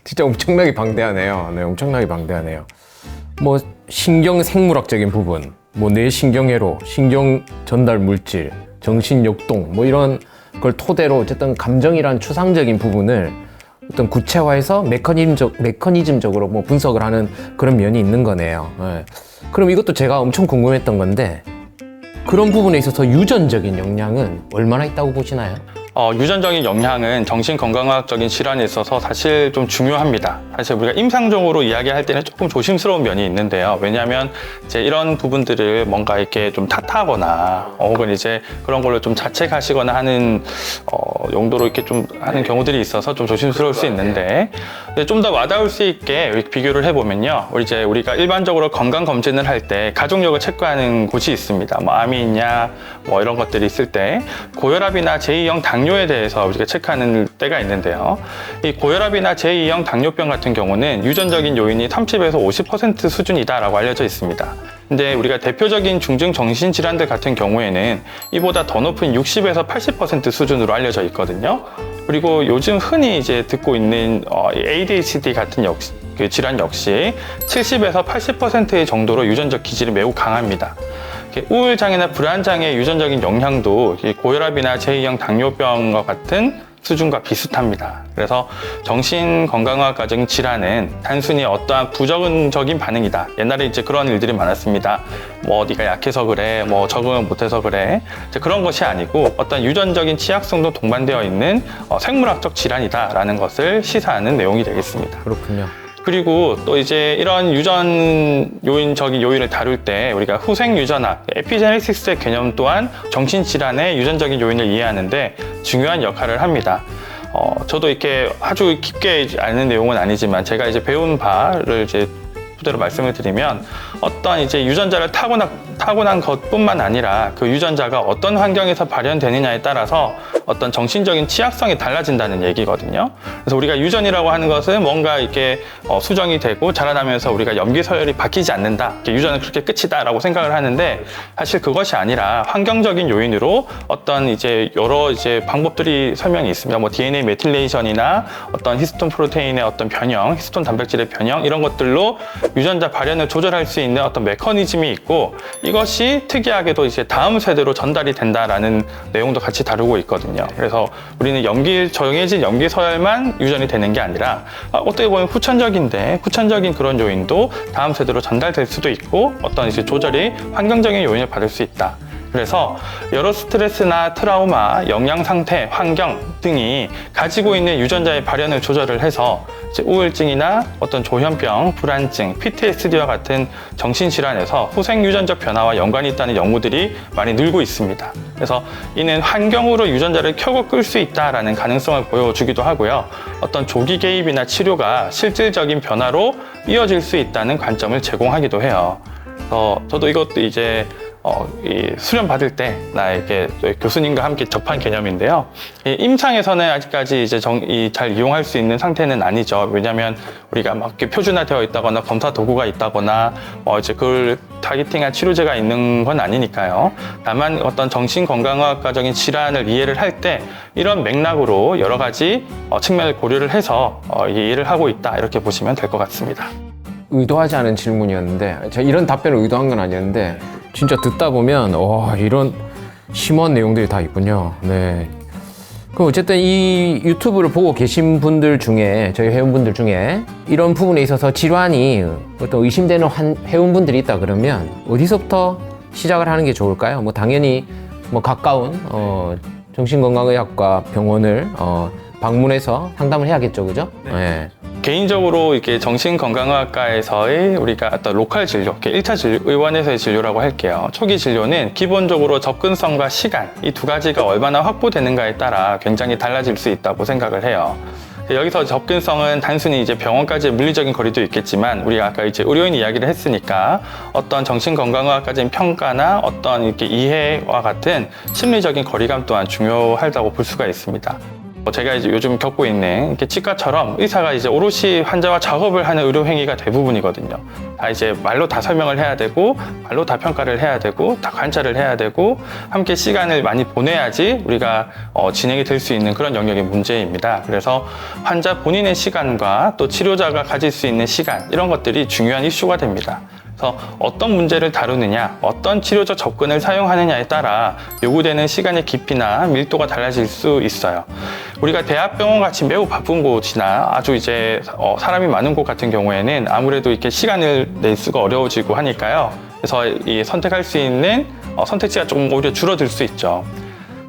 진짜 엄청나게 방대하네요. 네, 엄청나게 방대하네요. 뭐 신경 생물학적인 부분, 뭐 뇌신경회로, 신경 전달 물질, 정신 역동, 뭐 이런 걸 토대로 어쨌든 감정이란 추상적인 부분을 어떤 구체화해서 메커니즘적으로 뭐 분석을 하는 그런 면이 있는 거네요. 네. 그럼 이것도 제가 엄청 궁금했던 건데, 그런 부분에 있어서 유전적인 영향은 얼마나 있다고 보시나요? 유전적인 영향은 정신건강학적인 질환에 있어서 사실 좀 중요합니다. 사실 우리가 임상적으로 이야기할 때는 조금 조심스러운 면이 있는데요. 왜냐하면 이제 이런 부분들을 뭔가 이렇게 좀 탓하거나 혹은 이제 그런 걸로 좀 자책하시거나 하는 용도로 이렇게 좀 하는 경우들이 있어서 좀 조심스러울 수 있는데, 좀 더 와닿을 수 있게 비교를 해보면요. 우리가 일반적으로 건강 검진을 할 때 가족력을 체크하는 곳이 있습니다. 뭐 암이 있냐, 뭐 이런 것들이 있을 때 고혈압이나 제2형 당뇨에 대해서 우리가 체크하는 때가 있는데요. 이 고혈압이나 제2형 당뇨병 같은 경우는 유전적인 요인이 30에서 50% 수준이다라고 알려져 있습니다. 근데 우리가 대표적인 중증 정신질환들 같은 경우에는 이보다 더 높은 60에서 80% 수준으로 알려져 있거든요. 그리고 요즘 흔히 이제 듣고 있는 ADHD 같은 그 질환 역시 70에서 80%의 정도로 유전적 기질이 매우 강합니다. 우울장애나 불안장애의 유전적인 영향도 고혈압이나 제2형 당뇨병과 같은 수준과 비슷합니다. 그래서 정신건강학과적인 질환은 단순히 어떠한 부정적인 반응이다. 옛날에 이제 그런 일들이 많았습니다. 뭐 네가 약해서 그래, 뭐 적응을 못해서 그래. 이제 그런 것이 아니고 어떤 유전적인 취약성도 동반되어 있는 생물학적 질환이다라는 것을 시사하는 내용이 되겠습니다. 그렇군요. 그리고 또 이제 이런 유전 요인적인 요인을 다룰 때 우리가 후생 유전학, 에피제네시스의 개념 또한 정신질환의 유전적인 요인을 이해하는데 중요한 역할을 합니다. 저도 이렇게 아주 깊게 아는 내용은 아니지만 제가 이제 배운 바를 이제 토대로 말씀을 드리면 어떤 이제 유전자를 타고난 것뿐만 아니라 그 유전자가 어떤 환경에서 발현되느냐에 따라서 어떤 정신적인 취약성이 달라진다는 얘기거든요. 그래서 우리가 유전이라고 하는 것은 뭔가 이렇게 수정이 되고 자라나면서 우리가 염기 서열이 바뀌지 않는다. 유전은 그렇게 끝이다라고 생각을 하는데 사실 그것이 아니라 환경적인 요인으로 어떤 이제 여러 이제 방법들이 설명이 있습니다. 뭐 DNA 메틸레이션이나 어떤 히스톤 프로테인의 어떤 변형, 히스톤 단백질의 변형 이런 것들로 유전자 발현을 조절할 수 있는 어떤 메커니즘이 있고 이것이 특이하게도 이제 다음 세대로 전달이 된다라는 내용도 같이 다루고 있거든요. 그래서 우리는 정해진 염기 서열만 유전이 되는 게 아니라 어떻게 보면 후천적인 그런 요인도 다음 세대로 전달될 수도 있고 어떤 이제 조절이 환경적인 요인을 받을 수 있다. 그래서 여러 스트레스나 트라우마, 영양 상태, 환경 등이 가지고 있는 유전자의 발현을 조절을 해서 이제 우울증이나 어떤 조현병, 불안증, PTSD와 같은 정신질환에서 후생 유전적 변화와 연관이 있다는 연구들이 많이 늘고 있습니다. 그래서 이는 환경으로 유전자를 켜고 끌 수 있다라는 가능성을 보여주기도 하고요. 어떤 조기 개입이나 치료가 실질적인 변화로 이어질 수 있다는 관점을 제공하기도 해요. 저도 이것도 이제 이 수련 받을 때 나에게 교수님과 함께 접한 개념인데요. 임상에서는 아직까지 이제 잘 이용할 수 있는 상태는 아니죠. 왜냐하면 우리가 막 이렇게 표준화되어 있다거나 검사 도구가 있다거나 이제 그걸 타겟팅한 치료제가 있는 건 아니니까요. 다만 어떤 정신건강학과적인 질환을 이해를 할 때 이런 맥락으로 여러 가지 측면을 고려를 해서 이해를 하고 있다 이렇게 보시면 될 것 같습니다. 의도하지 않은 질문이었는데 제가 이런 답변을 의도한 건 아니었는데 진짜 듣다 보면 이런 심오한 내용들이 다 있군요. 네. 그럼 어쨌든 이 유튜브를 보고 계신 분들 중에 저희 회원분들 중에 이런 부분에 있어서 질환이 어떤 의심되는 회원분들이 있다 그러면 어디서부터 시작을 하는 게 좋을까요? 뭐 당연히 뭐 가까운 정신건강의학과 병원을 방문해서 상담을 해야겠죠, 그죠? 네. 네. 개인적으로 이렇게 정신건강의학과에서의 우리가 어떤 로컬 진료, 1차 의원에서의 진료라고 할게요. 초기 진료는 기본적으로 접근성과 시간, 이 두 가지가 얼마나 확보되는가에 따라 굉장히 달라질 수 있다고 생각을 해요. 여기서 접근성은 단순히 이제 병원까지의 물리적인 거리도 있겠지만 우리가 아까 이제 의료인 이야기를 했으니까 어떤 정신건강의학까지의 평가나 어떤 이렇게 이해와 같은 심리적인 거리감 또한 중요하다고 볼 수가 있습니다. 제가 이제 요즘 겪고 있는 이렇게 치과처럼 의사가 이제 오롯이 환자와 작업을 하는 의료 행위가 대부분이거든요. 다 이제 말로 다 설명을 해야 되고, 말로 다 평가를 해야 되고, 다 관찰을 해야 되고, 함께 시간을 많이 보내야지 우리가 진행이 될 수 있는 그런 영역의 문제입니다. 그래서 환자 본인의 시간과 또 치료자가 가질 수 있는 시간, 이런 것들이 중요한 이슈가 됩니다. 그래서 어떤 문제를 다루느냐, 어떤 치료적 접근을 사용하느냐에 따라 요구되는 시간의 깊이나 밀도가 달라질 수 있어요. 우리가 대학병원 같이 매우 바쁜 곳이나 아주 이제 사람이 많은 곳 같은 경우에는 아무래도 이렇게 시간을 낼 수가 어려워지고 하니까요. 그래서 이 선택할 수 있는 선택지가 조금 오히려 줄어들 수 있죠.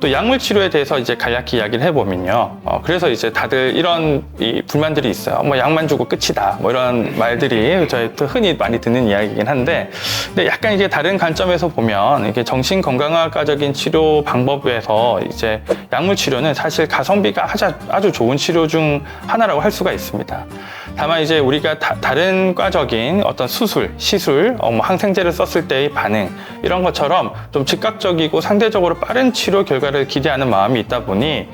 또 약물 치료에 대해서 이제 간략히 이야기를 해보면요. 그래서 이제 다들 이런 불만들이 있어요. 뭐 약만 주고 끝이다. 뭐 이런 말들이 저희 또 흔히 많이 듣는 이야기이긴 한데, 근데 약간 이게 다른 관점에서 보면 이게 정신건강학과적인 치료 방법에서 이제 약물 치료는 사실 가성비가 아주 좋은 치료 중 하나라고 할 수가 있습니다. 다만 이제 우리가 다른 과적인 어떤 수술, 시술, 뭐 항생제를 썼을 때의 반응, 이런 것처럼 좀 즉각적이고 상대적으로 빠른 치료 결과를 기대하는 마음이 있다 보니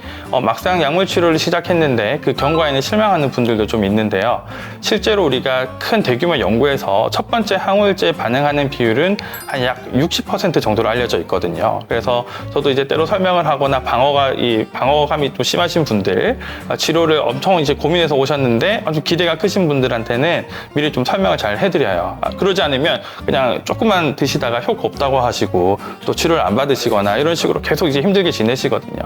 막상 약물 치료를 시작했는데 그 경과에는 실망하는 분들도 좀 있는데요. 실제로 우리가 큰 대규모 연구에서 첫 번째 항우울제에 반응하는 비율은 한 약 60% 정도로 알려져 있거든요. 그래서 저도 이제 때로 설명을 하거나 방어감이 좀 심하신 분들, 치료를 엄청 이제 고민해서 오셨는데 아주 기대가 크신 분들한테는 미리 좀 설명을 잘 해드려요. 그러지 않으면 그냥 조금만 드시다가 효과 없다고 하시고 또 치료를 안 받으시거나 이런 식으로 계속 이제 힘들게 지내시거든요.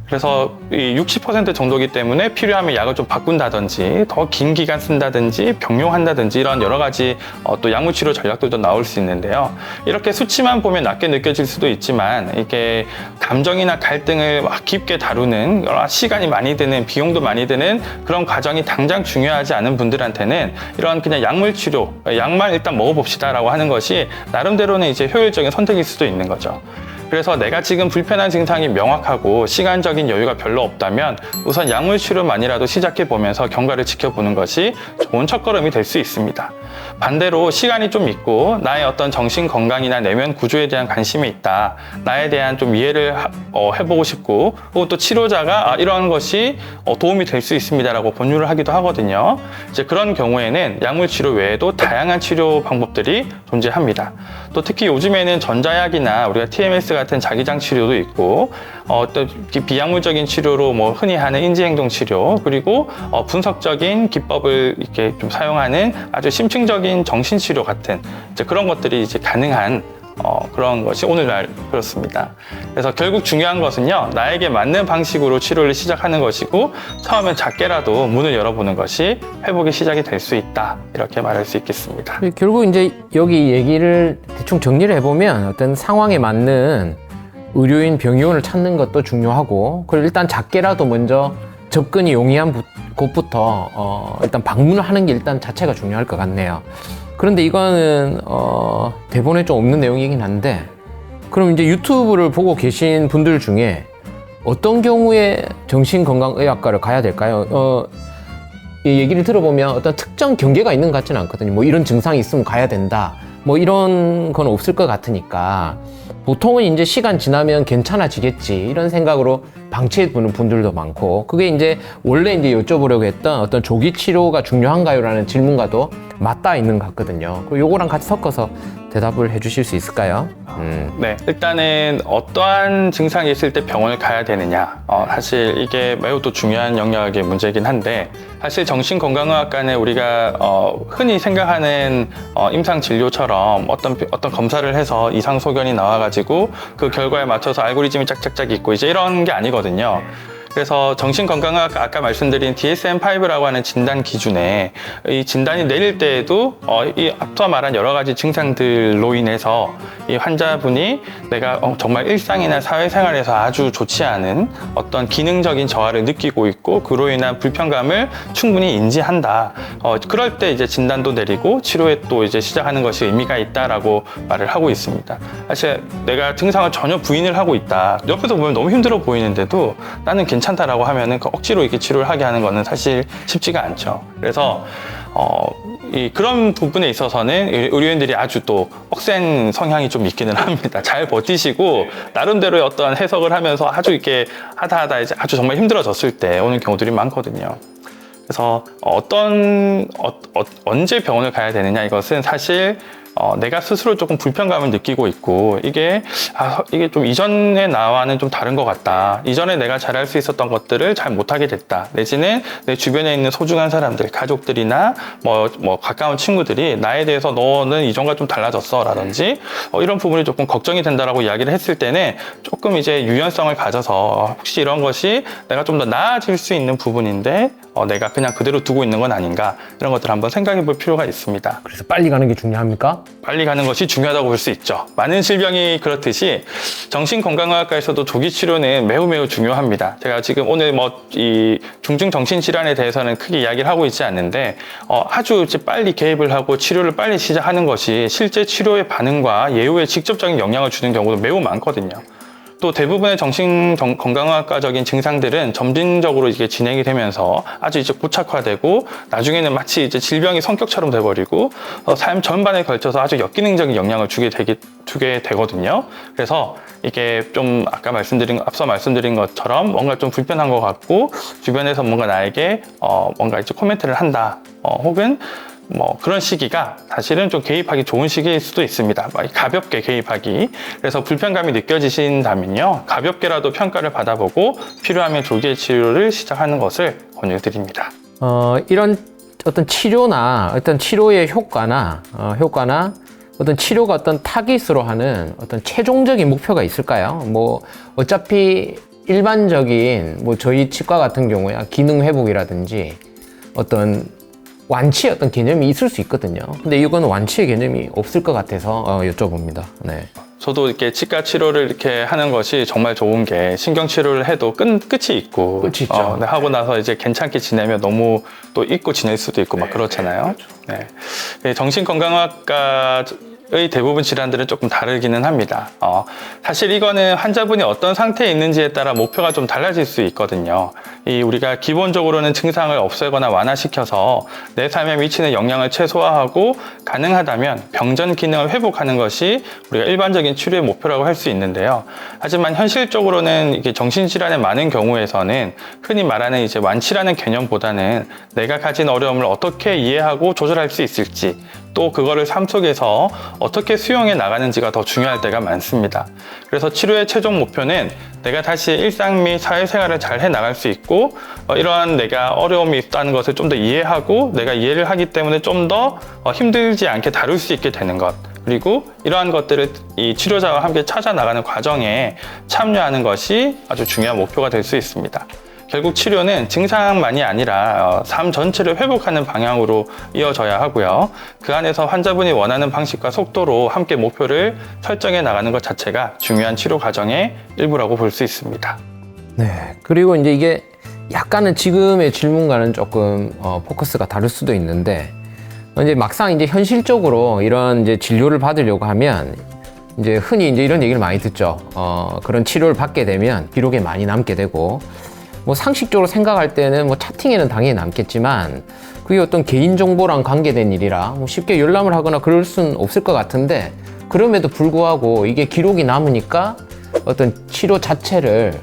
그래서 이 60% 정도이기 때문에 필요하면 약을 좀 바꾼다든지 더 긴 기간 쓴다든지 병용한다든지 이런 여러 가지 또 약물 치료 전략들도 나올 수 있는데요. 이렇게 수치만 보면 낮게 느껴질 수도 있지만 이게 감정이나 갈등을 막 깊게 다루는 여러 시간이 많이 드는 비용도 많이 드는 그런 과정이 당장 중요하지 않은 분들한테는 이런 그냥 약물 치료, 약만 일단 먹어봅시다라고 하는 것이 나름대로는 이제 효율적인 선택일 수도 있는 거죠. 그래서 내가 지금 불편한 증상이 명확하고 시간적인 여유가 별로 없다면 우선 약물 치료만이라도 시작해 보면서 경과를 지켜보는 것이 좋은 첫걸음이 될 수 있습니다. 반대로 시간이 좀 있고 나의 어떤 정신 건강이나 내면 구조에 대한 관심이 있다. 나에 대한 좀 이해를 해보고 싶고 또 치료자가 이러한 것이 도움이 될 수 있습니다라고 권유를 하기도 하거든요. 이제 그런 경우에는 약물 치료 외에도 다양한 치료 방법들이 존재합니다. 또 특히 요즘에는 전자약이나 우리가 TMS 같은 자기장 치료도 있고 또 비약물적인 치료로 뭐 흔히 하는 인지행동 치료, 그리고 분석적인 기법을 이렇게 좀 사용하는 아주 심층적인 정신치료 같은 이제 그런 것들이 이제 가능한 그런 것이 오늘날 그렇습니다. 그래서 결국 중요한 것은요, 나에게 맞는 방식으로 치료를 시작하는 것이고 처음엔 작게라도 문을 열어보는 것이 회복의 시작이 될 수 있다, 이렇게 말할 수 있겠습니다. 결국 이제 여기 얘기를 대충 정리를 해보면 어떤 상황에 맞는 의료인, 병의원을 찾는 것도 중요하고, 그리고 일단 작게라도 먼저 접근이 용이한 곳부터 일단 방문을 하는 게 일단 자체가 중요할 것 같네요. 그런데 이거는 대본에 좀 없는 내용이긴 한데, 그럼 이제 유튜브를 보고 계신 분들 중에 어떤 경우에 정신건강의학과를 가야 될까요? 이 얘기를 들어보면 어떤 특정 경계가 있는 것 같지는 않거든요. 뭐 이런 증상이 있으면 가야 된다, 뭐 이런 건 없을 것 같으니까 보통은 이제 시간 지나면 괜찮아지겠지 이런 생각으로 방치해 두는 분들도 많고, 그게 이제 원래 이제 여쭤보려고 했던 어떤 조기 치료가 중요한가요? 라는 질문과도 맞닿아 있는 것 같거든요. 요거랑 같이 섞어서 대답을 해주실 수 있을까요? 네, 일단은 어떠한 증상이 있을 때 병원을 가야 되느냐, 사실 이게 매우 또 중요한 영역의 문제이긴 한데, 사실 정신건강의학과는 우리가 흔히 생각하는 임상 진료처럼 어떤 검사를 해서 이상 소견이 나와가지고 그 결과에 맞춰서 알고리즘이 짝짝짝 있고 이제 이런 게 아니거든요. 그래서 정신건강의학 아까 말씀드린 DSM-5라고 하는 진단 기준에 이 진단이 내릴 때에도 이 앞서 말한 여러 가지 증상들로 인해서 이 환자분이 내가 정말 일상이나 사회생활에서 아주 좋지 않은 어떤 기능적인 저하를 느끼고 있고 그로 인한 불편감을 충분히 인지한다. 그럴 때 이제 진단도 내리고 치료에 또 이제 시작하는 것이 의미가 있다라고 말을 하고 있습니다. 사실 내가 증상을 전혀 부인을 하고 있다. 옆에서 보면 너무 힘들어 보이는데도 나는 괜찮다라고 하면은 그 억지로 이렇게 치료를 하게 하는 거는 사실 쉽지가 않죠. 그래서 그런 부분에 있어서는 의료인들이 아주 또 빡센 성향이 좀 있기는 합니다. 잘 버티시고 나름대로의 어떤 해석을 하면서 아주 이렇게 하다 이제 아주 정말 힘들어졌을 때 오는 경우들이 많거든요. 그래서 언제 병원을 가야 되느냐, 이것은 사실 내가 스스로 조금 불편감을 느끼고 있고 이게 좀 이전에 나와는 좀 다른 것 같다. 이전에 내가 잘할 수 있었던 것들을 잘 못하게 됐다. 내지는 내 주변에 있는 소중한 사람들, 가족들이나 뭐 가까운 친구들이 나에 대해서 너는 이전과 좀 달라졌어 라든지 이런 부분이 조금 걱정이 된다라고 이야기를 했을 때는 조금 이제 유연성을 가져서 혹시 이런 것이 내가 좀 더 나아질 수 있는 부분인데 내가 그냥 그대로 두고 있는 건 아닌가, 이런 것들을 한번 생각해 볼 필요가 있습니다. 그래서 빨리 가는 게 중요합니까? 빨리 가는 것이 중요하다고 볼 수 있죠. 많은 질병이 그렇듯이 정신건강의학과에서도 조기 치료는 매우 중요합니다. 제가 지금 오늘 이 중증 정신질환에 대해서는 크게 이야기를 하고 있지 않는데 아주 이제 빨리 개입을 하고 치료를 빨리 시작하는 것이 실제 치료의 반응과 예후에 직접적인 영향을 주는 경우도 매우 많거든요. 또 대부분의 정신건강의학과적인 증상들은 점진적으로 이게 진행이 되면서 아주 이제 고착화되고 나중에는 마치 이제 질병이 성격처럼 돼버리고 삶 전반에 걸쳐서 아주 역기능적인 영향을 주게 되거든요. 그래서 이게 좀 앞서 말씀드린 것처럼 뭔가 좀 불편한 것 같고 주변에서 뭔가 나에게 뭔가 이제 코멘트를 한다, 혹은 그런 시기가 사실은 좀 개입하기 좋은 시기일 수도 있습니다. 가볍게 개입하기. 그래서 불편감이 느껴지신다면요, 가볍게라도 평가를 받아보고 필요하면 조기의 치료를 시작하는 것을 권유드립니다. 이런 어떤 치료나 어떤 치료의 효과나 어떤 치료가 어떤 타깃으로 하는 어떤 최종적인 목표가 있을까요? 어차피 일반적인 저희 치과 같은 경우에 기능 회복이라든지 완치의 어떤 개념이 있을 수 있거든요. 근데 이건 완치의 개념이 없을 것 같아서 여쭤봅니다. 네. 저도 이렇게 치과 치료를 이렇게 하는 것이 정말 좋은 게, 신경 치료를 해도 끝이 있고, 끝이 있죠. 하고 나서 이제 괜찮게 지내면 너무 또 잊고 지낼 수도 있고 막 그렇잖아요. 그렇죠. 네. 정신건강의학과의 대부분 질환들은 조금 다르기는 합니다. 사실 이거는 환자분이 어떤 상태에 있는지에 따라 목표가 좀 달라질 수 있거든요. 우리가 기본적으로는 증상을 없애거나 완화시켜서 내 삶에 미치는 영향을 최소화하고 가능하다면 병전 기능을 회복하는 것이 우리가 일반적인 치료의 목표라고 할 수 있는데요. 하지만 현실적으로는 이게 정신질환의 많은 경우에서는 흔히 말하는 이제 완치라는 개념보다는 내가 가진 어려움을 어떻게 이해하고 조절할 수 있을지, 또 그거를 삶 속에서 어떻게 수용해 나가는지가 더 중요할 때가 많습니다. 그래서 치료의 최종 목표는 내가 다시 일상 및 사회생활을 잘 해나갈 수 있고, 이러한 내가 어려움이 있다는 것을 좀 더 이해하고 내가 이해를 하기 때문에 좀 더 힘들지 않게 다룰 수 있게 되는 것, 그리고 이러한 것들을 이 치료자와 함께 찾아 나가는 과정에 참여하는 것이 아주 중요한 목표가 될 수 있습니다. 결국 치료는 증상만이 아니라 삶 전체를 회복하는 방향으로 이어져야 하고요. 그 안에서 환자분이 원하는 방식과 속도로 함께 목표를 설정해 나가는 것 자체가 중요한 치료 과정의 일부라고 볼 수 있습니다. 네. 그리고 이제 이게 약간은 지금의 질문과는 조금 포커스가 다를 수도 있는데, 이제 막상 이제 현실적으로 이런 이제 진료를 받으려고 하면 이제 흔히 이제 이런 얘기를 많이 듣죠. 그런 치료를 받게 되면 기록에 많이 남게 되고, 상식적으로 생각할 때는 차팅에는 당연히 남겠지만 그게 어떤 개인정보랑 관계된 일이라 쉽게 열람을 하거나 그럴 수는 없을 것 같은데, 그럼에도 불구하고 이게 기록이 남으니까 어떤 치료 자체를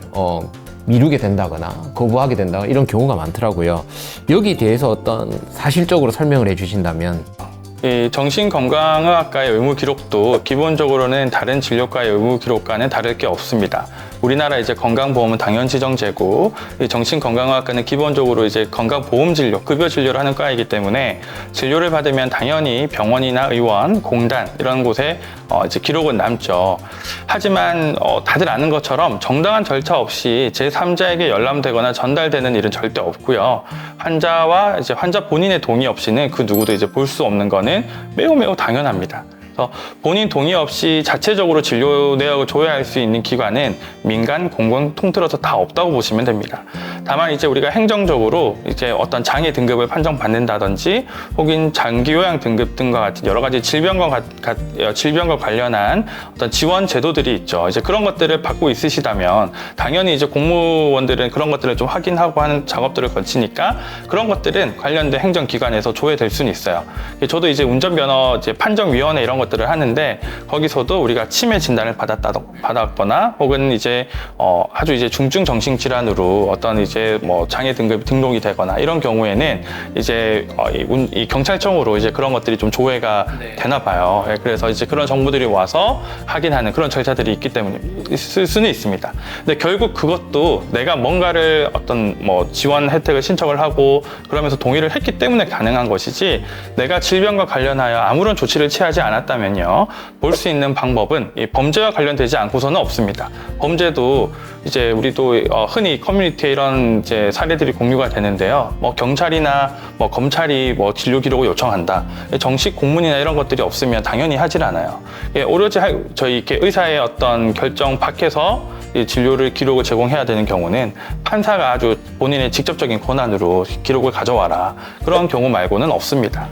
미루게 된다거나 거부하게 된다거나 이런 경우가 많더라고요. 여기에 대해서 어떤 사실적으로 설명을 해주신다면. 이 정신건강의학과의 의무기록도 기본적으로는 다른 진료과의 의무기록과는 다를 게 없습니다. 우리나라 이제 건강보험은 당연지정제고, 이 정신건강의학과는 기본적으로 이제 건강보험진료, 급여진료를 하는 과이기 때문에 진료를 받으면 당연히 병원이나 의원, 공단 이런 곳에 이제 기록은 남죠. 하지만 다들 아는 것처럼 정당한 절차 없이 제3자에게 열람되거나 전달되는 일은 절대 없고요. 환자와 이제 환자 본인의 동의 없이는 그 누구도 이제 볼 수 없는 거는 매우 당연합니다. 그래서 본인 동의 없이 자체적으로 진료 내역을 조회할 수 있는 기관은 민간, 공공 통틀어서 다 없다고 보시면 됩니다. 다만 이제 우리가 행정적으로 이제 어떤 장애 등급을 판정받는다든지 혹은 장기 요양 등급 등과 같은 여러 가지 질병과 관련한 어떤 지원 제도들이 있죠. 이제 그런 것들을 받고 있으시다면 당연히 이제 공무원들은 그런 것들을 좀 확인하고 하는 작업들을 거치니까 그런 것들은 관련된 행정기관에서 조회될 수는 있어요. 저도 이제 운전면허 이제 판정위원회 이런 것들을 하는데 거기서도 우리가 치매 진단을 받았거나 혹은 이제 아주 이제 중증 정신 질환으로 어떤 이제 뭐 장애 등급이 등록이 되거나 이런 경우에는 이제 이 경찰청으로 이제 그런 것들이 좀 조회가 되나 봐요. 그래서 이제 그런 정보들이 와서 확인하는 그런 절차들이 있기 때문에 있을 수는 있습니다. 근데 결국 그것도 내가 뭔가를 어떤 뭐 지원 혜택을 신청을 하고 그러면서 동의를 했기 때문에 가능한 것이지 내가 질병과 관련하여 아무런 조치를 취하지 않았다면요 볼 수 있는 방법은 이 범죄와 관련되지 않고서는 없습니다. 범죄도 이제 우리도 흔히 커뮤니티에 이런 이제 사례들이 공유가 되는데요. 뭐 경찰이나 뭐 검찰이 뭐 진료 기록을 요청한다. 정식 공문이나 이런 것들이 없으면 당연히 하질 않아요. 오로지 저희 이렇게 의사의 어떤 결정 밖에서 진료를 기록을 제공해야 되는 경우는 판사가 아주 본인의 직접적인 권한으로 기록을 가져와라. 그런 경우 말고는 없습니다.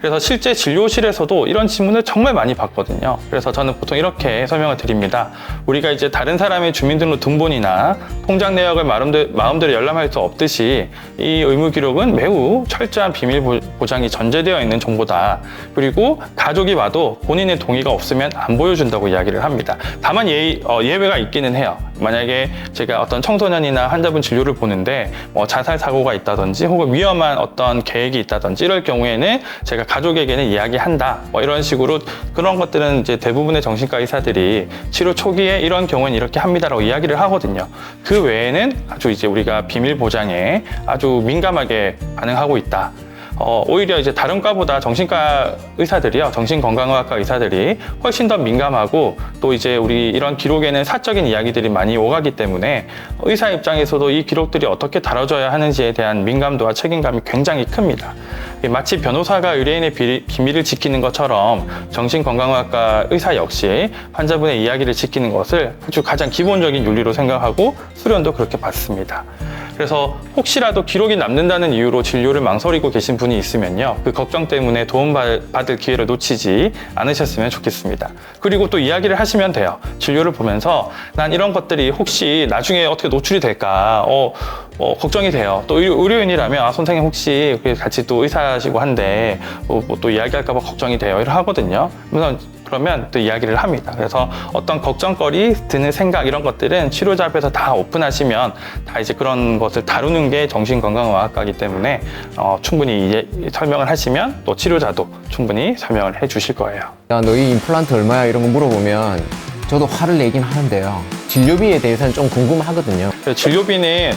그래서 실제 진료실에서도 이런 질문을 정말 많이 받거든요. 그래서 저는 보통 이렇게 설명을 드립니다. 우리가 이제 다른 사람의 주민등록 등본이나 통장 내역을 마음대로 열람할 수 없듯이 이 의무 기록은 매우 철저한 비밀 보장이 전제되어 있는 정보다. 그리고 가족이 봐도 본인의 동의가 없으면 안 보여준다고 이야기를 합니다. 다만 예외가 있기는 해요. 만약에 제가 어떤 청소년이나 환자분 진료를 보는데 뭐 자살 사고가 있다든지 혹은 위험한 어떤 계획이 있다든지 이럴 경우에는 제가 가족에게는 이야기한다. 뭐 이런 식으로 그런 것들은 이제 대부분의 정신과 의사들이 치료 초기에 이런 경우는 이렇게 합니다라고 이야기를 하거든요. 그 외에는 아주 이제 우리가 비밀 보장에 아주 민감하게 반응하고 있다. 오히려 이제 다른 과보다 정신과 의사들이요, 정신건강의학과 의사들이 훨씬 더 민감하고 또 이제 우리 이런 기록에는 사적인 이야기들이 많이 오가기 때문에 의사 입장에서도 이 기록들이 어떻게 다뤄져야 하는지에 대한 민감도와 책임감이 굉장히 큽니다. 마치 변호사가 의뢰인의 비밀을 지키는 것처럼 정신건강의학과 의사 역시 환자분의 이야기를 지키는 것을 아주 가장 기본적인 윤리로 생각하고 수련도 그렇게 받습니다. 그래서 혹시라도 기록이 남는다는 이유로 진료를 망설이고 계신 분이 있으면요, 그 걱정 때문에 도움받을 기회를 놓치지 않으셨으면 좋겠습니다. 그리고 또 이야기를 하시면 돼요. 진료를 보면서 난 이런 것들이 혹시 나중에 어떻게 노출이 될까 걱정이 돼요. 또 의료인이라면 선생님 혹시 같이 또 의사시고 한데 또 이야기할까 봐 걱정이 돼요. 이렇게 하거든요. 그러면 또 이야기를 합니다. 그래서 어떤 걱정거리, 드는 생각 이런 것들은 치료자 앞에서 다 오픈하시면 다 이제 그런 것을 다루는 게 정신건강의학과이기 때문에 충분히 설명을 하시면 또 치료자도 충분히 설명을 해 주실 거예요. 야, 너희 임플란트 얼마야? 이런 거 물어보면 저도 화를 내긴 하는데요. 진료비에 대해서는 좀 궁금하거든요. 진료비는